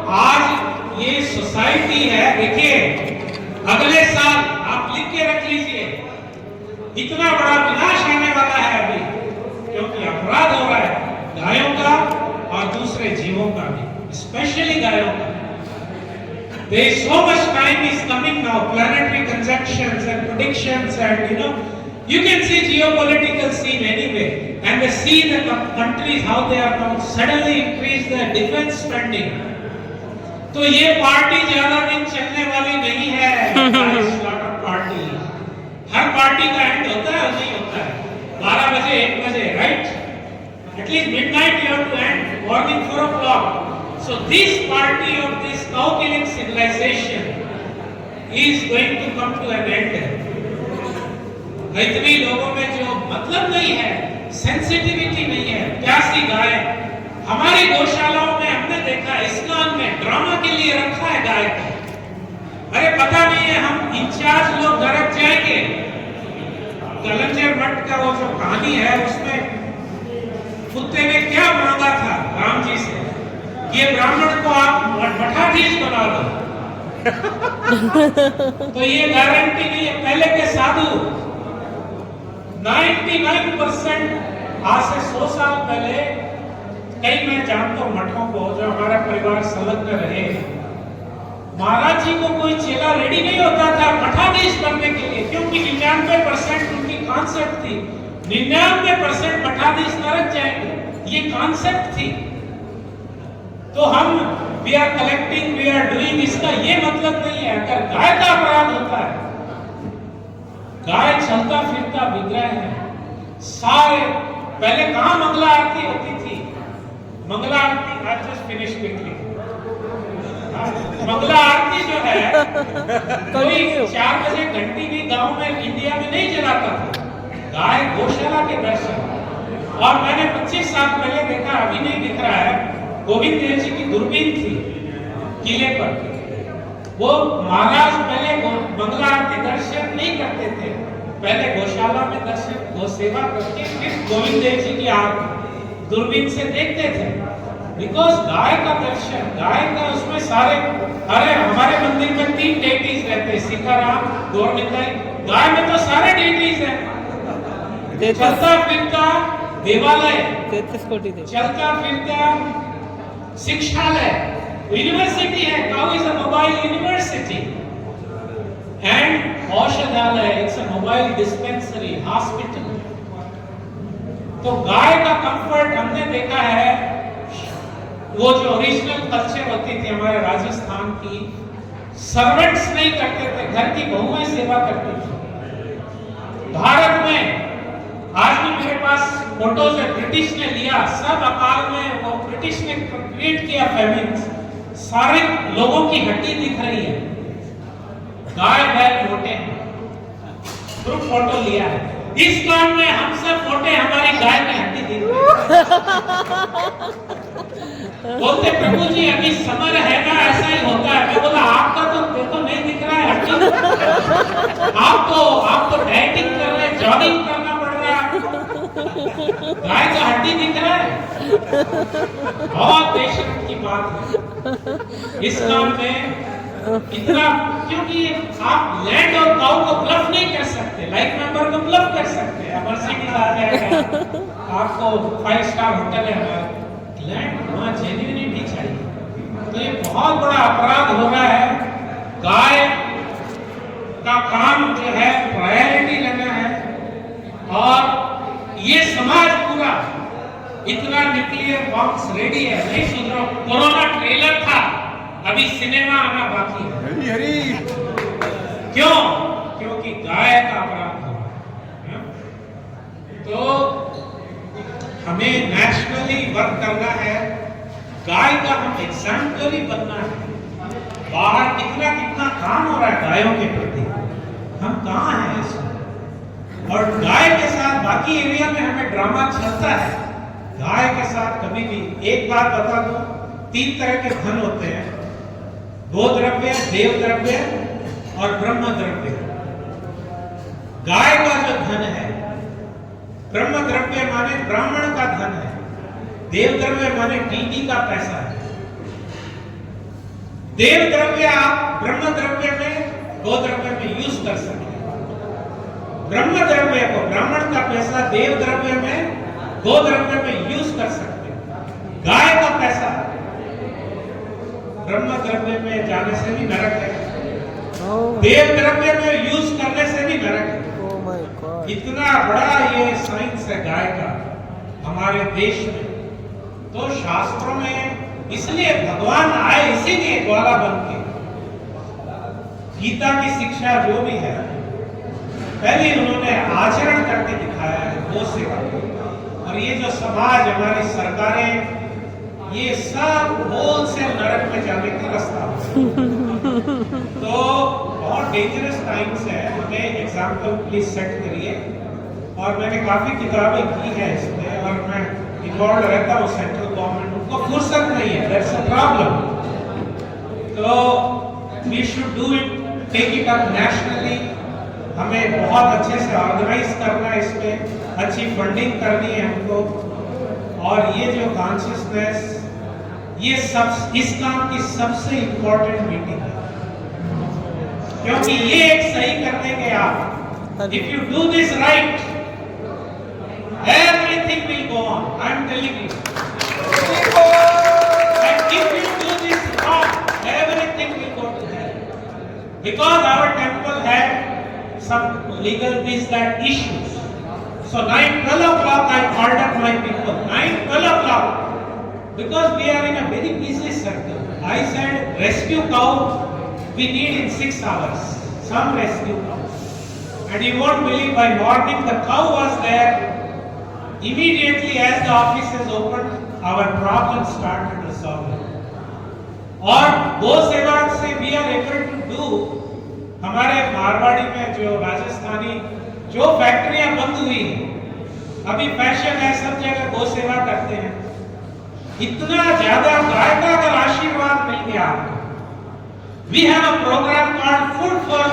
आज ये सोसाइटी है, देखिए अगले साल आप लिख के रख लीजिए, इतना बड़ा विनाश आने वाला है अभी, क्योंकि अपराध हो रहा है गायों का और दूसरे जीवों का भी, स्पेशली गायों का। There is so much time is coming now, planetary conjunctions and predictions, and you can see geopolitical scene anyway, and they see the countries how they are now suddenly increase their defense spending. तो ये party ज्यादा दिन चलने वाली नहीं है, party. हर party का and होता है और नहीं होता है, 12 बजे 1 बजे, right? At least midnight you have to end, morning 4 o'clock. So this party of this cow killing civilization is going to come to an end. इतनी लोगों में जो मतलब नहीं है, सेंसिटिविटी नहीं है, प्यासी गाय हमारी गौशालाओं में हमने देखा, इस्लाम में ड्रामा के लिए रखा है गाय को। अरे पता नहीं है, हम इंचार्ज लोग गरज जाएंगे। कलंजर मठ का वो जो कहानी है, उसमें कुत्ते ने क्या मांगा था राम जी से, ये ब्राह्मण को आप मठाधीश बना दो। तो ये गारंटी नहीं है। पहले के साधु 99% आज से 100 साल पहले, कई मैं जानता हूं मठों को जो हमारा परिवार संलग्न रहे, महाराज जी को कोई चेला रेडी नहीं होता था मठाधीश बनने के लिए, क्योंकि 99% उनकी कॉन्सेप्ट थी 99% मठाधीश नरक जाएंगे, ये कॉन्सेप्ट थी। तो हम we are collecting, we are doing, इसका ये मतलब नहीं है। अगर गाय का अपराध होता है, गाय चलता फिरता विग्रह है, सारे पहले कहां मंगला आरती होती थी, Mangala Aarti, I just finish quickly, Mangala Aarti जो है कोई 4 बजे घंटी भी गांव में इंडिया में नहीं जलाता था, गाय गौशाला के दर्शन। और मैंने 25 साल पहले देखा, अभी नहीं दिख रहा है, गोविंद देव जी की दूरबीन थी किले पर, वो महाराज पहले मंगला आरती दर्शन नहीं करते थे, पहले गौशाला में दर्शन, गौ सेवा करके फिर गोविंद देव जी की आरती दूरबीन से देखते थे। बिकॉज गाय का दर्शन, गाय का उसमें सारे, अरे हमारे मंदिर में 3 डेटीज रहते, सीताराम, गौरनिताई, गाय में तो सारे डेटीज हैं। चलता फिरता देवालय, 33 कोटि चलता फिरता शिक्षालय, यूनिवर्सिटी है, cow is a mobile university, and औषधालय, it's a mobile dispensary, hospital. तो गाय का कंफर्ट हमने देखा है, वो जो ओरिजिनल कल्चर होती थी हमारे राजस्थान की, सर्वेंट्स नहीं करते थे, घर की बहुएं सेवा करती थी। भारत में आज भी मेरे पास फोटोज है, ब्रिटिश ने लिया, सब अकाल में वो ब्रिटिश ने क्रिएट किया फेमिन्स, सारे लोगों की हड्डी दिख रही है, गाय बैल मोटे हैं, ग्रुप फोटो लिया है। इस काम में हम सब मोटे, हमारी गाय की हड्डी दिख रही है। बोलते प्रभु जी अभी समर है ना, ऐसा ही होता है। मैं बोला आपका तो देखो नहीं दिख रहा है हड्डी, आप तो डाइटिंग कर रहे हैं, जॉगिंग करना पड़ रहा है, गाय का हड्डी दिख रहा है। बहुत पेशेंट की बात है इस काम में, इतना, क्योंकि आप लैंड और काउ को ब्लफ नहीं कर सकते, लाइफ मेंबर को ब्लफ कर सकते हैं। मर्सिडीज आ जाएगा, आपको 5 स्टार होटल है हमारा, लैंड वहाँ जेन्युइनिटी चाहिए। तो ये बहुत बड़ा अपराध हो रहा है, गाय का काम जो है प्रायोरिटी लेना है। और ये समाज पूरा इतना न्यूक्लियर बॉम्ब्स रेडी है, नहीं सुधरो। कोरोना ट्रेलर था, अभी सिनेमा आना बाकी है। हरी हरी। क्यों? क्योंकि गाय का अपराध हो रहा है। तो हमें नेशनली वर्क करना है, गाय का हम एग्जाम्पलरी बनना है। बाहर कितना काम हो रहा है गायों के प्रति, हम कहाँ हैं इसमें? और गाय के साथ बाकी एरिया में हमें ड्रामा चलता है, गाय के साथ कभी भी। एक बात बता दूं, 3 तरह के धन होते हैं, गो द्रव्य, देव द्रव्य और ब्रह्म द्रव्य। गाय का जो धन है, ब्रह्म द्रव्य माने ब्राह्मण का धन है, देव द्रव्य माने डीडी का पैसा है। देव द्रव्य आप ब्रह्म द्रव्य में, गो द्रव्य में यूज कर सकते हैं। ब्रह्म द्रव्य को, ब्राह्मण का पैसा देव द्रव्य में, गो द्रव्य में यूज कर सकते हैं। गाय का पैसा ब्रह्म द्रव्य में जाने से भी नरक है, देव द्रव्य में यूज करने से भी नरक है। इतना बड़ा ये साइंस है गाय का हमारे देश में। तो शास्त्रों में इसलिए भगवान आए, इसीलिए ग्वाला बन के। गीता की शिक्षा जो भी है, पहले उन्होंने आचरण करके दिखाया है गो सेवा। और ये जो समाज, हमारी सरकारें, ये सब होल से नरक में जाने का रास्ता तो बहुत डेंजरस टाइम्स है। हमें एग्जाम्पल प्लीज सेट करिए। और मैंने काफी किताबें की है इसमें, और मैं इन्वॉल्व रहता हूँ सेंट्रल गवर्नमेंट, उनको फुर्सत नहीं है, दैट्स अ प्रॉब्लम। तो we should do it, take it up nationally. हमें बहुत अच्छे से ऑर्गेनाइज करना है, इसमें अच्छी फंडिंग करनी है हमको। और ये जो कॉन्शियसनेस, ये सब इस काम की सबसे इंपॉर्टेंट मीटिंग है, क्योंकि ये एक सही कर देंगे आप। If you do this right, everything will go on. I am telling you. And if you do this wrong, everything will go to hell. Because our temple had some legal that issues. So 9:12 o'clock I called up my people. 9:12 o'clock. Because we are in a very busy circle. I said rescue cow we need in 6 hours. Some rescue cows. And you won't believe, by morning the cow was there. Immediately as the office is opened, our problem started resolving. और गो सेवा से we are able to do, हमारे मारवाड़ी में जो राजस्थानी जो फैक्ट्रियां बंद हुई, अभी फैशन है, सब जगह गो सेवा करते हैं। इतना ज्यादा गाय का अगर आशीर्वाद मिल गया, we have a program called Food for